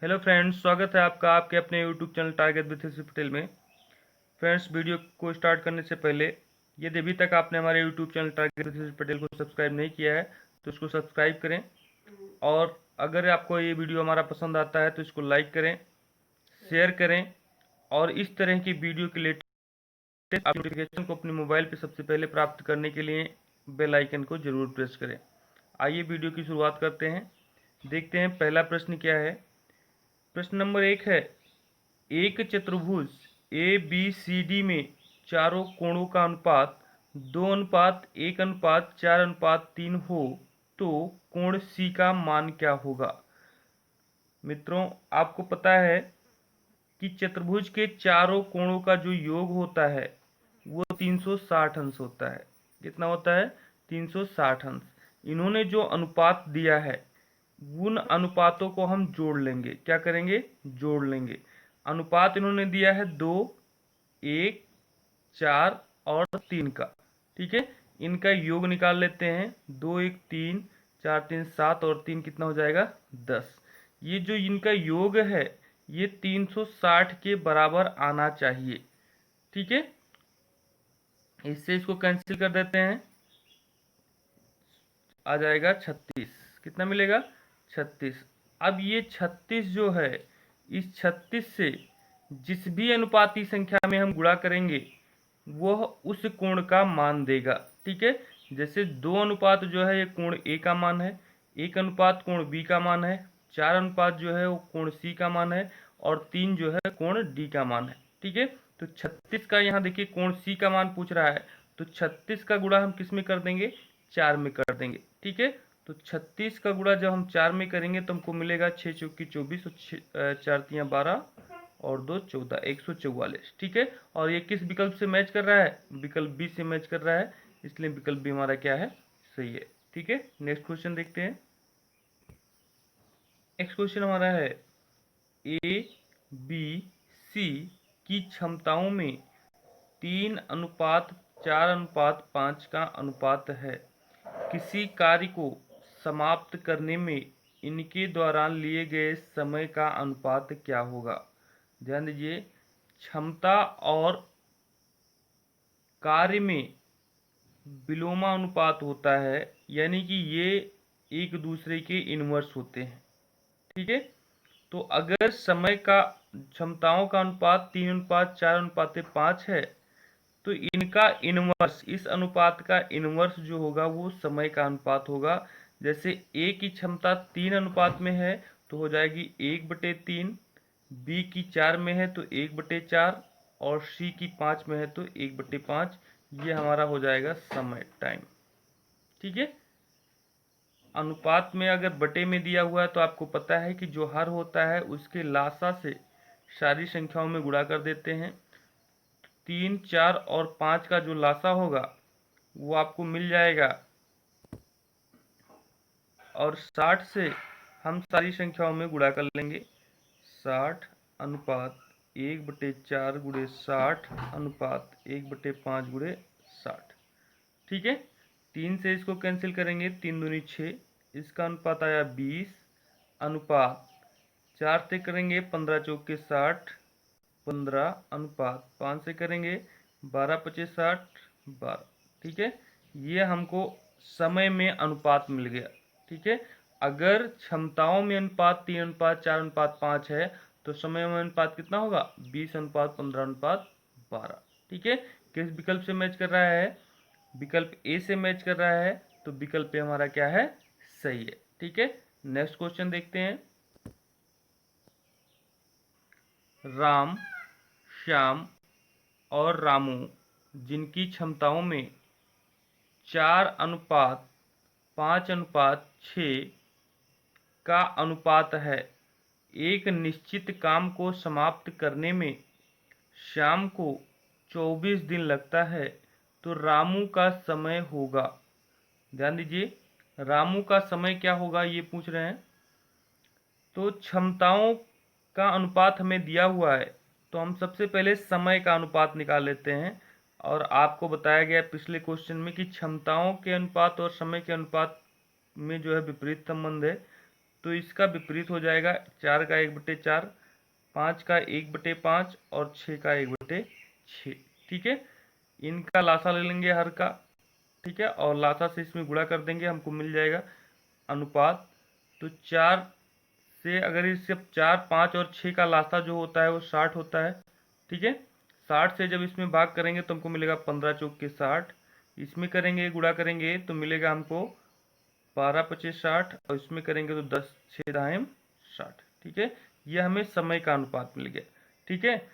Hello friends, स्वागत है आपका आपके अपने यूट्यूब चैनल टारगेट विद ऋषि पटेल में। फ्रेंड्स, वीडियो को स्टार्ट करने से पहले यदि अभी तक आपने हमारे यूट्यूब चैनल टारगेट विद ऋषि पटेल को सब्सक्राइब नहीं किया है तो इसको सब्सक्राइब करें। और अगर आपको ये वीडियो हमारा पसंद आता है तो इसको लाइक करें, शेयर करें और इस तरह की वीडियो के लेटेस्ट नोटिफिकेशन को अपने मोबाइल पर सबसे पहले प्राप्त करने के लिए बेल आइकन को जरूर प्रेस करें। आइए वीडियो की शुरुआत करते हैं। देखते हैं पहला प्रश्न क्या है। प्रश्न नंबर 1 है, एक चतुर्भुज ए बी सी डी में चारों कोणों का अनुपात 2:1:4:3 हो तो कोण सी का मान क्या होगा। मित्रों, आपको पता है कि चतुर्भुज के चारों कोणों का जो योग होता है वो 360 अंश होता है। कितना होता है? 360 अंश। इन्होंने जो अनुपात दिया है उन अनुपातों को हम जोड़ लेंगे। क्या करेंगे? जोड़ लेंगे। अनुपात इन्होंने दिया है 2, 1, 4 और 3 का। ठीक है, इनका योग निकाल लेते हैं। 2 1 3, 4 3 7 और 3 कितना हो जाएगा? 10। ये जो इनका योग है ये 360 के बराबर आना चाहिए। ठीक है, इससे इसको कैंसिल कर देते हैं, आ जाएगा 36। कितना मिलेगा? 36। अब ये 36 जो है, इस 36 से जिस भी अनुपाती संख्या में हम गुणा करेंगे वह उस कोण का मान देगा। ठीक है, जैसे 2 अनुपात जो है ये कोण ए का मान है, 1 अनुपात कोण बी का मान है, 4 अनुपात जो है वो कोण सी का मान है और 3 जो है कोण डी का मान है। ठीक है, तो 36 का यहाँ देखिए कोण सी का मान पूछ रहा है, तो 36 का गुणा हम किस में कर देंगे? 4 में कर देंगे। ठीक है, तो 36 का गुणा जब हम 4 में करेंगे तो हमको मिलेगा 6 चौकी 24 और 4 तियाँ 12 और 2 14, 144। ठीक है, और ये किस विकल्प से मैच कर रहा है? विकल्प बी से मैच कर रहा है, इसलिए विकल्प बी हमारा क्या है? सही है। ठीक है, नेक्स्ट क्वेश्चन देखते हैं। नेक्स्ट क्वेश्चन हमारा है, ए बी सी की क्षमताओं में 3:4:5 का अनुपात है। किसी कार्य को समाप्त करने में इनके द्वारा लिए गए समय का अनुपात क्या होगा। ध्यान दीजिए, क्षमता और कार्य में विलोमानुपात होता है, यानी कि ये एक दूसरे के इनवर्स होते हैं। ठीक है, तो अगर समय का क्षमताओं का अनुपात 3:4:5 है तो इनका इनवर्स, इस अनुपात का इनवर्स जो होगा वो समय का अनुपात होगा। जैसे ए की क्षमता 3 अनुपात में है तो हो जाएगी 1/3, बी की 4 में है तो 1/4 और सी की 5 में है तो 1/5। ये हमारा हो जाएगा समय, टाइम। ठीक है, अनुपात में अगर बटे में दिया हुआ है तो आपको पता है कि जो हर होता है उसके लासा से सारी संख्याओं में गुणा कर देते हैं। 3 4 और 5 का जो लासा होगा वो आपको मिल जाएगा और 60 से हम सारी संख्याओं में गुणा कर लेंगे। 60 अनुपात 1/4 गुणे 60 अनुपात 1/5 गुणे 60। ठीक है, 3 से इसको कैंसिल करेंगे, 3 दूनी 6, इसका अनुपात आया 20 अनुपात 4 से करेंगे 15 चौके 60, 15 अनुपात 5 से करेंगे 12 पचे 60, 12। ठीक है, ये हमको समय में अनुपात मिल गया। ठीक है, अगर क्षमताओं में अनुपात 3:4:5 है तो समय में अनुपात कितना होगा? 20:15:12। ठीक है, किस विकल्प से मैच कर रहा है? विकल्प ए से मैच कर रहा है, तो विकल्प ए हमारा क्या है? सही है। ठीक है, नेक्स्ट क्वेश्चन देखते हैं। राम, श्याम और रामू जिनकी क्षमताओं में 4:5:6 का अनुपात है, एक निश्चित काम को समाप्त करने में श्याम को 24 दिन लगता है तो रामू का समय होगा। ध्यान दीजिए, रामू का समय क्या होगा ये पूछ रहे हैं। तो क्षमताओं का अनुपात हमें दिया हुआ है तो हम सबसे पहले समय का अनुपात निकाल लेते हैं। और आपको बताया गया पिछले क्वेश्चन में कि क्षमताओं के अनुपात और समय के अनुपात में जो है विपरीत संबंध है, तो इसका विपरीत हो जाएगा 4 का 1/4, 5 का 1/5 और 6 का 1/6। ठीक है, इनका लासा ले लेंगे हर का। ठीक है, और लासा से इसमें गुणा कर देंगे, हमको मिल जाएगा अनुपात। तो 4 से अगर इससे 4, 5 और 6 का लासा जो होता है वो 60 होता है। ठीक है, 60 से जब इसमें भाग करेंगे तो हमको मिलेगा 15 चौक के 60, इसमें करेंगे गुणा करेंगे तो मिलेगा हमको 12 25 60, और इसमें करेंगे तो 10 6 दाएम 60। ठीक है, यह हमें समय का अनुपात मिल गया। ठीक है,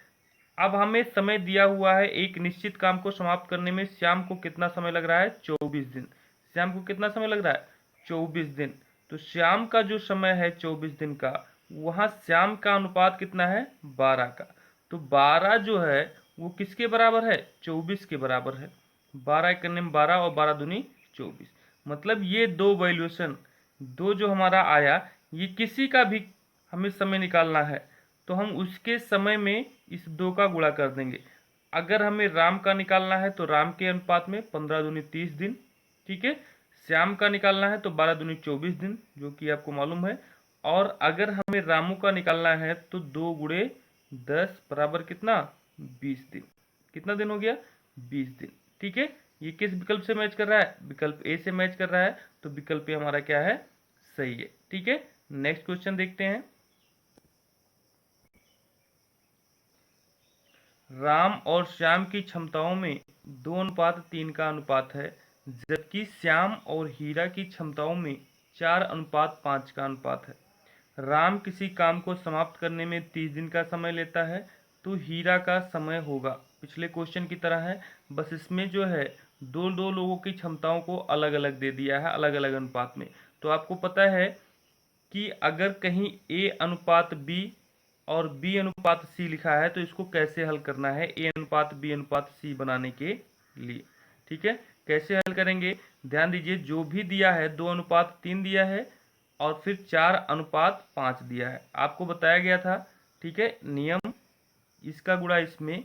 अब हमें समय दिया हुआ है, एक निश्चित काम को समाप्त करने में श्याम को कितना समय लग रहा है, 24 दिन। श्याम को कितना समय लग रहा है, 24 दिन। तो श्याम का जो समय है 24 दिन का, वहाँ श्याम का अनुपात कितना है, 12 का। तो 12 जो है वो किसके बराबर है, 24 के बराबर है। 12 करने में 12 और 12 दूनी 24। मतलब ये दो वैल्यूएशन, दो जो हमारा आया, ये किसी का भी हमें समय निकालना है तो हम उसके समय में इस दो का गुणा कर देंगे। अगर हमें राम का निकालना है तो राम के अनुपात में 15 दूनी 30 दिन। ठीक है, श्याम का निकालना है तो 12 दूनी 24 दिन, जो कि आपको मालूम है। और अगर हमें रामू का निकालना है तो 2 गुणे 10 बराबर कितना, 20 दिन। कितना दिन हो गया, 20 दिन। ठीक है, ये किस विकल्प से मैच कर रहा है, विकल्प ए से मैच कर रहा है। तो विकल्प ए हमारा क्या है, सही है। ठीक है, नेक्स्ट क्वेश्चन देखते हैं। राम और श्याम की क्षमताओं में 2:3 का अनुपात है, जबकि श्याम और हीरा की क्षमताओं में 4:5 का अनुपात है। राम किसी काम को समाप्त करने में 30 दिन का समय लेता है, तो हीरा का समय होगा, पिछले क्वेश्चन की तरह है, बस इसमें जो है दो दो लोगों की क्षमताओं को अलग अलग दे दिया है, अलग अलग अनुपात में। तो आपको पता है कि अगर कहीं ए अनुपात बी और बी अनुपात सी लिखा है तो इसको कैसे हल करना है, ए अनुपात बी अनुपात सी बनाने के लिए। ठीक है, कैसे हल करेंगे, ध्यान दीजिए, जो भी दिया है 2:3 दिया है और फिर 4:5 दिया है, आपको बताया गया था। ठीक है, नियम, इसका गुणा इसमें,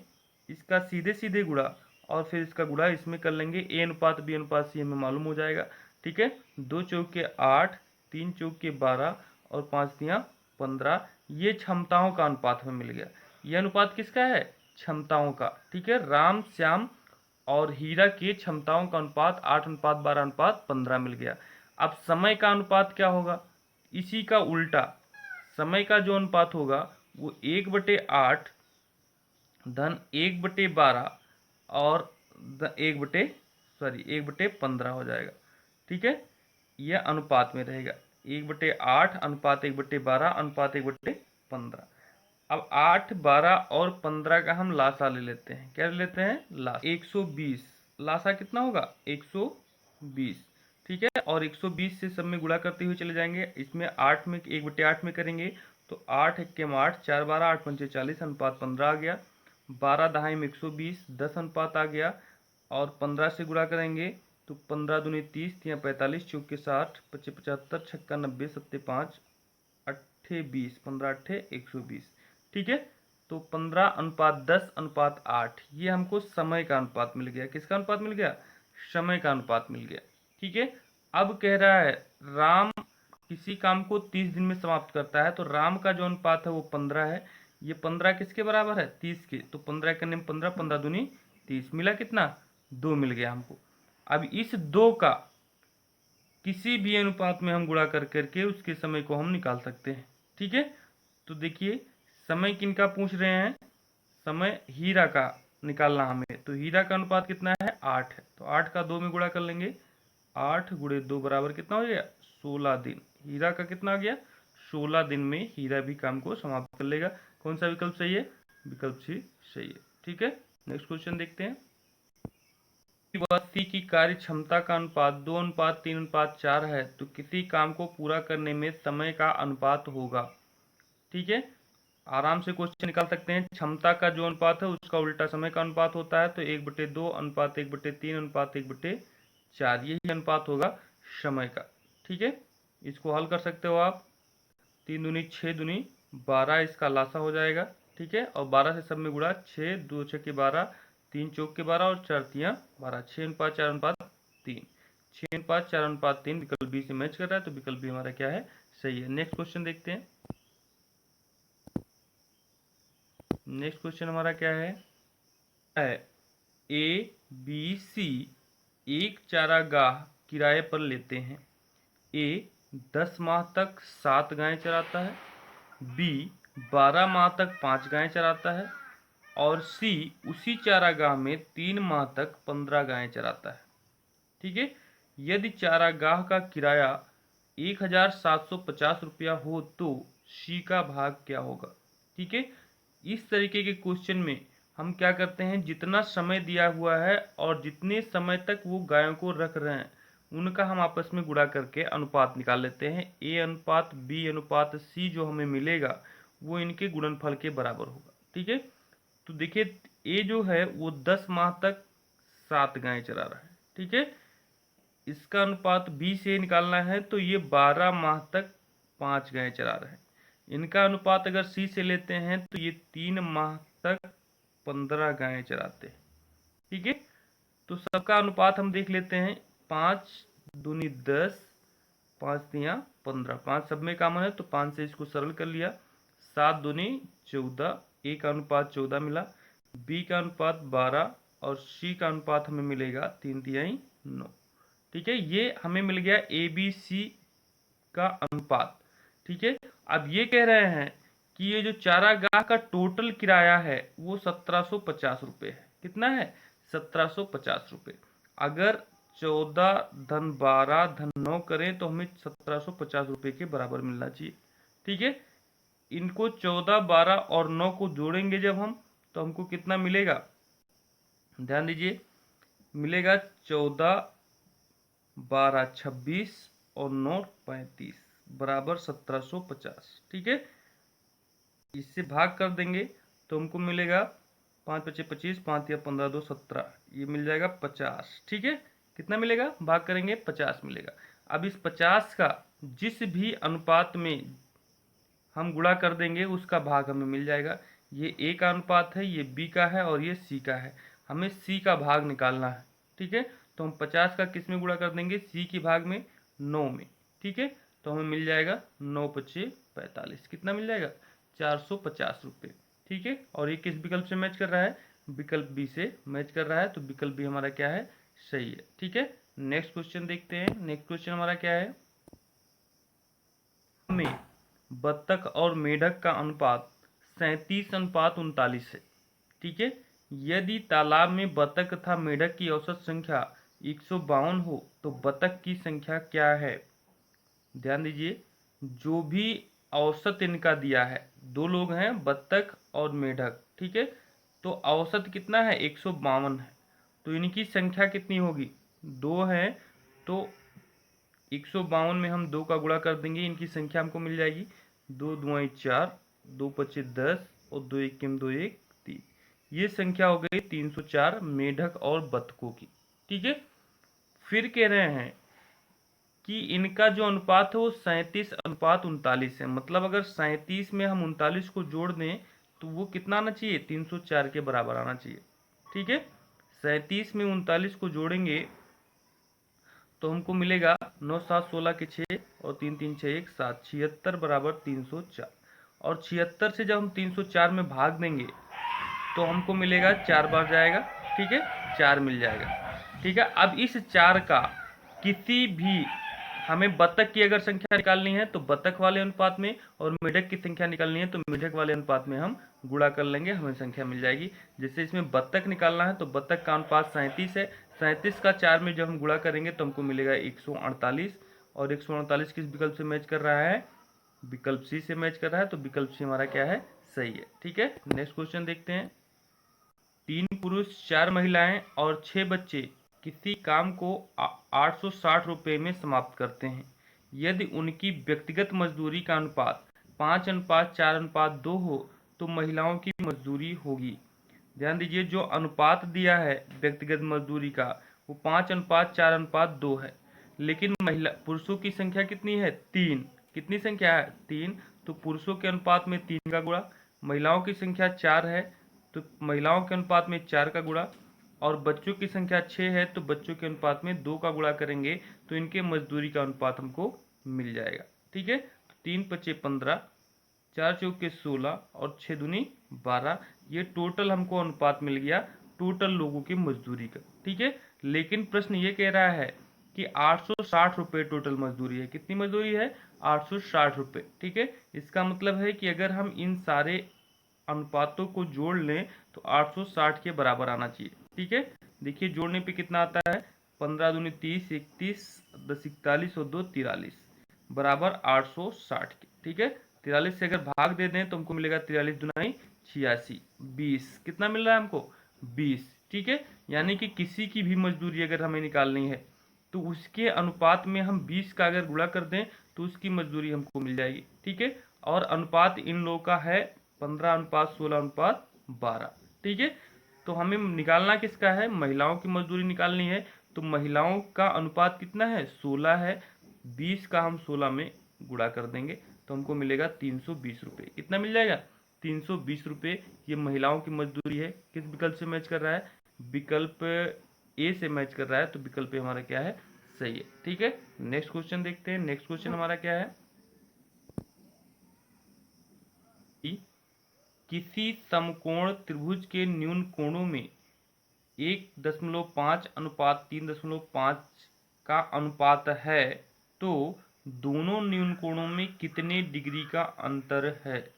इसका सीधे सीधे गुणा और फिर इसका गुणा इसमें कर लेंगे, ए अनुपात बी अनुपात सी हमें मालूम हो जाएगा। ठीक है, 2 चौक के 8, 3 चौक के 12 और 5 तियां 15, ये क्षमताओं का अनुपात हमें मिल गया। यह अनुपात किसका है, क्षमताओं का। ठीक है, राम श्याम और हीरा के क्षमताओं का अनुपात 8:12:15 मिल गया। अब समय का अनुपात क्या होगा, इसी का उल्टा, समय का जो अनुपात होगा वो 1/8 धन 1/12 और 1/15 हो जाएगा। ठीक है, यह अनुपात में रहेगा, 1/8 अनुपात 1/12 अनुपात 1/15। अब 8, 12 और 15 का हम लासा ले लेते हैं। क्या ले लेते हैं, लासा। 120, लासा कितना होगा, 120। ठीक है, और 120 से सब में गुणा करते हुए चले जाएंगे, इसमें 8 में 1/8 में करेंगे तो 8 1 8, 4 12 8 5 40 अनुपात 15 आ गया। 12 दहाई में 120, 10 अनुपात आ गया। और 15 से गुणा करेंगे तो 15 दूनी 30, 3 45, चौक के 60, 25 75, छक्का 90, 7 5, 8 20, 15 8 120। ठीक है, तो 15:10:8, ये हमको समय का अनुपात मिल गया। किसका अनुपात मिल गया, समय का अनुपात मिल गया। ठीक है, अब कह रहा है राम किसी काम को 30 दिन में समाप्त करता है, तो राम का जो अनुपात है वो 15 है। ये 15 किसके बराबर है, 30 के। तो 15 करने में 15, 15 दूनी 30, मिला कितना, 2 मिल गया हमको। अब इस 2 का किसी भी अनुपात में हम गुणा कर करके उसके समय को हम निकाल सकते हैं। ठीक है, तो देखिए, समय किनका पूछ रहे हैं, समय हीरा का निकालना हमें, तो हीरा का अनुपात कितना है, 8 है। तो 8 का 2 में गुणा कर लेंगे, 8 गुणे 2 बराबर कितना हो गया, 16 दिन। हीरा का कितना आ गया, 16 दिन में हीरा भी काम को समाप्त कर लेगा। कौन सा विकल्प सही है, विकल्प सी सही है। ठीक है, नेक्स्ट क्वेश्चन देखते हैं। सी की कार्य क्षमता का अनुपात 2:3:4 है, तो किसी काम को पूरा करने में समय का अनुपात होगा। ठीक है, आराम से क्वेश्चन निकाल सकते हैं। क्षमता का जो अनुपात है उसका उल्टा समय का अनुपात होता है, तो 1/2 अनुपात 1/3 अनुपात 1/4, यही अनुपात होगा समय का। ठीक है, इसको हल कर सकते हो आप, 3 दूनी 6 दूनी 12, इसका लासा हो जाएगा। ठीक है, और 12 से सब में गुणा, 6 2 6 के 12, 3 चौक के 12 और 4 तियां 12, 6:4:3, 6:4:3 विकल्प बी से मैच कर रहा है, तो विकल्प बी हमारा क्या है, सही है। नेक्स्ट क्वेश्चन देखते हैं। नेक्स्ट क्वेश्चन हमारा क्या है? ए बी सी एक चारागाह किराए पर लेते हैं। ए 10 माह तक 7 गायें चराता है, बी 12 माह तक 5 गायें चराता है और सी उसी चारागाह में 3 माह तक 15 गायें चराता है। ठीक है। यदि चारागाह का किराया 1750 रुपया हो तो सी का भाग क्या होगा? ठीक है। इस तरीके के क्वेश्चन में हम क्या करते हैं, जितना समय दिया हुआ है और जितने समय तक वो गायों को रख रहे हैं उनका हम आपस में गुणा करके अनुपात निकाल लेते हैं। ए अनुपात बी अनुपात सी जो हमें मिलेगा वो इनके गुणनफल के बराबर होगा। ठीक है। तो देखिए ए जो है वो 10 माह तक 7 गायें चरा रहा है। ठीक है। इसका अनुपात बी से निकालना है तो ये 12 माह तक 5 गायें चरा रहे हैं। इनका अनुपात अगर सी से लेते हैं तो ये 3 माह तक 15 गायें चराते हैं। ठीक है। तो सबका अनुपात हम देख लेते हैं। 5 दूनी 10, 5 तिया 15, 5 सब में कॉमन है तो 5 से इसको सरल कर लिया। 7 दूनी 14, ए का अनुपात 14 मिला, बी का अनुपात 12 और सी का अनुपात हमें मिलेगा 3 तिहाई 9। ठीक है। ये हमें मिल गया ए बी सी का अनुपात। ठीक है। अब ये कह रहे हैं कि ये जो चारागाह का टोटल किराया है वो 1750 रुपये है। कितना है? 1750 रुपये। अगर 14 धन 12 धन 9 करें तो हमें 1750 रुपये के बराबर मिलना चाहिए। ठीक है। इनको 14, 12 और 9 को जोड़ेंगे जब हम तो हमको कितना मिलेगा? ध्यान दीजिए, मिलेगा 14, 12 26 और 9 35 बराबर 1750। ठीक है। इससे भाग कर देंगे तो हमको मिलेगा 5 पचे 25, 5 या 15 2 17, ये मिल जाएगा 50। ठीक है। कितना मिलेगा? भाग करेंगे 50 मिलेगा। अब इस 50 का जिस भी अनुपात में हम गुणा कर देंगे उसका भाग हमें मिल जाएगा। ये ए का अनुपात है, ये बी का है और ये सी का है। हमें सी का भाग निकालना है। ठीक है। तो हम 50 का किस में गुणा कर देंगे? सी की भाग में 9 में। ठीक है। तो हमें मिल जाएगा 9 पचे 45। कितना मिल जाएगा? 450 रुपये। ठीक है। और ये किस विकल्प से मैच कर रहा है? विकल्प बी से मैच कर रहा है। तो विकल्प बी हमारा क्या है? सही है। ठीक है। नेक्स्ट क्वेश्चन देखते हैं। नेक्स्ट क्वेश्चन हमारा क्या है? हमें बत्तख और मेढक का अनुपात 37:39 है। ठीक है। यदि तालाब में बत्तख तथा मेढक की औसत संख्या 152 हो तो बत्तख की संख्या क्या है? ध्यान दीजिए, जो भी औसत इनका दिया है, दो लोग हैं बत्तख और मेढक। ठीक है। तो औसत कितना है? 152 है। तो इनकी संख्या कितनी होगी? 2 है। तो 152 में हम 2 का गुणा कर देंगे, इनकी संख्या हमको मिल जाएगी 2 दुआई 4, 2 पचे 10 और 2 इक्कीम 2 1 3। ये संख्या हो गई 304 मेढक और बत्तखों की। ठीक है। फिर कह रहे हैं कि इनका जो अनुपात है वो 37:39 है। मतलब अगर 37 में हम 39 को जोड़ दें तो वो कितना आना चाहिए? 304 के बराबर आना चाहिए। ठीक है। 37 में 39 को जोड़ेंगे तो हमको मिलेगा 9 7 16 के 6 और 3 3 6 1 7, 76 बराबर 304। और 76 से जब हम 304 में भाग देंगे तो हमको मिलेगा 4 बार जाएगा। ठीक है। 4 मिल जाएगा। ठीक है। अब इस 4 का किसी भी हमें बत्तख की अगर संख्या निकालनी है तो बत्तख वाले अनुपात में और मेढक की संख्या निकालनी है तो मेढक वाले अनुपात में हम गुणा कर लेंगे, हमें संख्या मिल जाएगी। जैसे इसमें बत्तख निकालना है तो बत्तख का अनुपात 37 है। 37 का 4 में जब हम गुणा करेंगे तो हमको मिलेगा 148। और 148 किस विकल्प से मैच कर रहा है? विकल्प सी से मैच कर रहा है। तो विकल्प सी हमारा क्या है? सही है। ठीक है। नेक्स्ट क्वेश्चन देखते हैं। 3 पुरुष 4 महिलाएं और 6 बच्चे किसी काम को 860 रुपये में समाप्त करते हैं। यदि उनकी व्यक्तिगत मजदूरी का अनुपात 5:4:2 हो तो महिलाओं की मजदूरी होगी। ध्यान दीजिए, जो अनुपात दिया है व्यक्तिगत मजदूरी का वो 5:4:2 है, लेकिन महिला पुरुषों की संख्या कितनी है? 3। कितनी संख्या है? 3। तो पुरुषों के अनुपात में 3 का गुणा, महिलाओं की संख्या 4 है तो महिलाओं के अनुपात में 4 का गुणा, और बच्चों की संख्या 6 है तो बच्चों के अनुपात में 2 का गुणा करेंगे तो इनके मजदूरी का अनुपात हमको मिल जाएगा। ठीक है। 3 × 5 = 15, 4 × 4 = 16 और 6 दूनी 12। ये टोटल हमको अनुपात मिल गया टोटल लोगों की मजदूरी का। ठीक है, लेकिन प्रश्न ये कह रहा है कि 860 रुपये टोटल मजदूरी है। कितनी मजदूरी है? 860 रुपये। ठीक है, इसका मतलब है कि अगर हम इन सारे अनुपातों को जोड़ लें तो 860 के बराबर आना चाहिए। ठीक है, देखिए जोड़ने पे कितना आता है, 15 दूनी 30, 31, 10 41 और 2 43 बराबर 860 के। ठीक है, 43 से अगर भाग दे दें तो हमको मिलेगा 43 दुनाई 86, 20। कितना मिल रहा है हमको? 20। ठीक है, यानी कि किसी की भी मजदूरी अगर हमें निकालनी है तो उसके अनुपात में हम 20 का अगर गुणा कर दें तो उसकी मजदूरी हमको मिल जाएगी। ठीक है, और अनुपात इन लोगों का है 15:16:12। ठीक है, तो हमें निकालना किसका है? महिलाओं की मजदूरी निकालनी है। तो महिलाओं का अनुपात कितना है? 16 है। 20 का हम 16 में गुणा कर देंगे तो हमको मिलेगा 320 रुपये। कितना मिल जाएगा? 320 रुपये। ये महिलाओं की मजदूरी है। किस विकल्प से मैच कर रहा है? विकल्प ए से मैच कर रहा है, तो विकल्प ए हमारा क्या है? सही है। ठीक है, नेक्स्ट क्वेश्चन देखते हैं। नेक्स्ट क्वेश्चन हमारा क्या है? किसी समकोण त्रिभुज के न्यून कोणों में 1.5:3.5 का अनुपात है, तो दोनों न्यून कोणों में कितने डिग्री का अंतर है?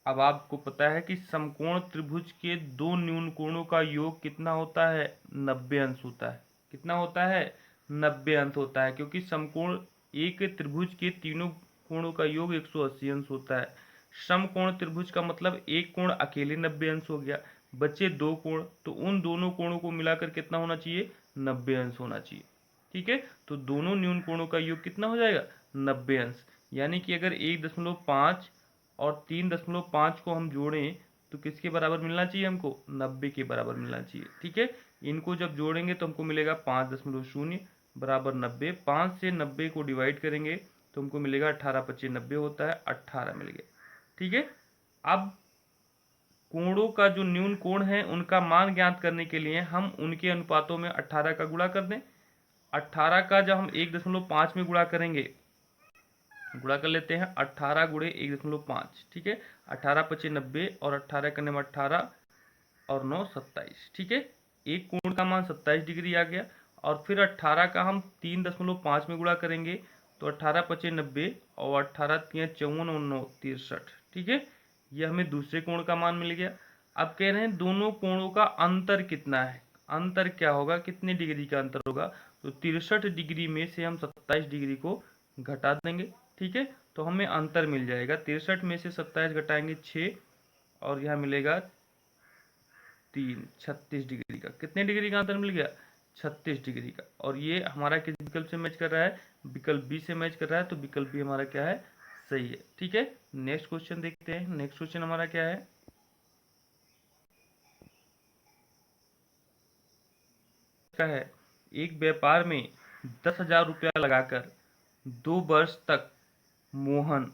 अब आपको पता है कि समकोण त्रिभुज के दो न्यून कोणों का योग कितना होता है? 90 अंश होता है। कितना होता है? 90 अंश होता है, क्योंकि समकोण एक त्रिभुज के तीनों कोणों का योग 180 अंश होता है। समकोण त्रिभुज का मतलब एक कोण अकेले 90 अंश हो गया, बचे दो कोण, तो उन दोनों कोणों को मिलाकर कितना होना चाहिए? 90 अंश होना चाहिए। ठीक है, तो दोनों न्यून कोणों का योग कितना हो जाएगा? 90 अंश। यानी कि अगर 1.5 और 3.5 को हम जोड़ें तो किसके बराबर मिलना चाहिए हमको? 90 के बराबर मिलना चाहिए। ठीक है, इनको जब जोड़ेंगे तो हमको मिलेगा 5.0 बराबर 90। 5 से 90 को डिवाइड करेंगे तो हमको मिलेगा 18×5 = 90 होता है, 18 मिल गया। ठीक है, अब कोणों का जो न्यून कोण है उनका मान ज्ञात करने के लिए हम उनके अनुपातों में 18 का गुणा कर दें। 18 का जब हम 1.5 में गुणा करेंगे, गुणा कर लेते हैं 18 × 1.5। ठीक है, 18×5 = 90 और 18 करने में 18 और 9 27। ठीक है, एक कोण का मान 27 डिग्री आ गया। और फिर 18 का हम 3.5 में गुणा करेंगे तो 18×5 = 90 और 18 × 3 = 54 और 9 63। ठीक है, ये हमें दूसरे कोण का मान मिल गया। अब कह रहे हैं दोनों कोणों का अंतर कितना है? अंतर क्या होगा? कितने डिग्री का अंतर होगा? तो 63 डिग्री में से हम 27 डिग्री को घटा देंगे। ठीक है, तो हमें अंतर मिल जाएगा। 63 में से 27 घटाएंगे 6 और यहाँ मिलेगा 3, 36 डिग्री का। कितने डिग्री का अंतर मिल गया? 36 डिग्री का। और ये हमारा किस विकल्प से मैच कर रहा है? विकल्प बी से मैच कर रहा है, तो विकल्प बी हमारा क्या है? सही है। ठीक है, नेक्स्ट क्वेश्चन देखते हैं। नेक्स्ट क्वेश्चन हमारा क्या है? का है, एक व्यापार में 10,000 रुपया लगाकर 2 वर्ष तक मोहन,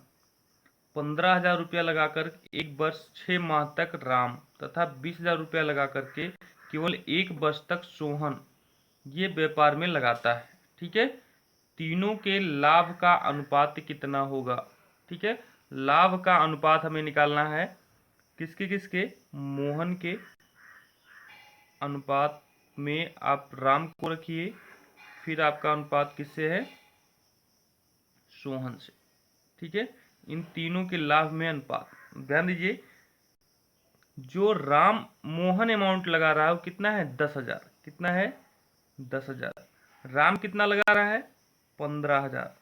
15,000 रुपया लगाकर 1 वर्ष 6 माह तक राम तथा 20,000 रुपया लगाकर के केवल 1 वर्ष तक सोहन ये व्यापार में लगाता है। ठीक है, तीनों के लाभ का अनुपात कितना होगा? ठीक है, लाभ का अनुपात हमें निकालना है। किसके किसके? मोहन के अनुपात में आप राम को रखिए, फिर आपका अनुपात किससे है? सोहन से। ठीक है, इन तीनों के लाभ में अनुपात ध्यान दीजिए। जो राम मोहन अमाउंट लगा रहा है वो कितना है? 10,000। कितना है? 10,000। राम कितना लगा रहा है? 15,000।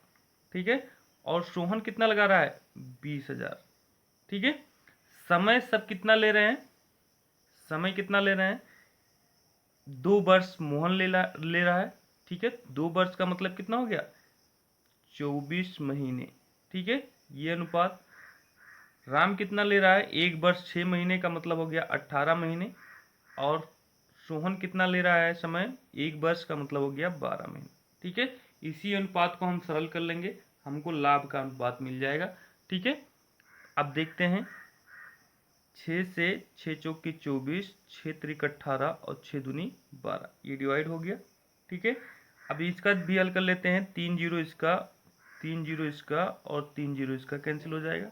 ठीक है, और सोहन कितना लगा रहा है? 20,000। ठीक है, समय सब कितना ले रहे हैं? समय कितना ले रहे हैं? 2 वर्ष मोहन ले रहा है। ठीक है, 2 वर्ष का मतलब कितना हो गया? 24 महीने। ठीक है, ये अनुपात। राम कितना ले रहा है? 1 वर्ष 6 महीने का मतलब हो गया 18 महीने। और सोहन कितना ले रहा है समय? 1 वर्ष का मतलब हो गया 12 महीने। ठीक है, इसी अनुपात को हम सरल कर लेंगे, हमको लाभ का अनुपात मिल जाएगा। ठीक है, अब देखते हैं। 6 से 6 चौक की 24, 6 त्रिक 18 और 6 दूनी 12, ये डिवाइड हो गया। ठीक है, अब इसका भी हल कर लेते हैं। 3 जीरो इसका 3 जीरो इसका और 3 जीरो इसका कैंसिल हो जाएगा।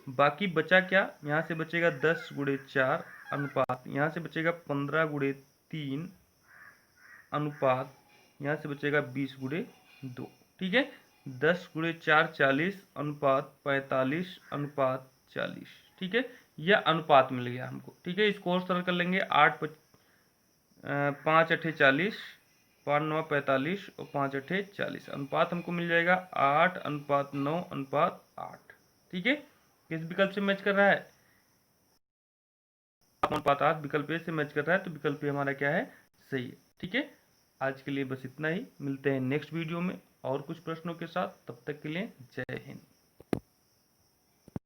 बाकी बचा क्या, यहाँ से बचेगा 10 गुणे 4 अनुपात, यहाँ से बचेगा 15 गुणे 3 अनुपात, यहाँ से बचेगा 20 गुणे 2। ठीक है, 10 गुणे 4 40 अनुपात 45 अनुपात 40। ठीक है, यह अनुपात मिल गया हमको। ठीक है, इसको और सरल कर लेंगे। 5 अठे 40, 5 9 45 और 5 अठे 40। अनुपात हमको मिल जाएगा 8 अनुपात 9 अनुपात 8। ठीक है, किस विकल्प से मैच कर रहा है? अनुपात 8 विकल्प ए से मैच कर रहा है, तो विकल्प ए हमारा क्या है? सही है। ठीक है, आज के लिए बस इतना ही। मिलते हैं नेक्स्ट वीडियो में और कुछ प्रश्नों के साथ। तब तक के लिए जय हिंद।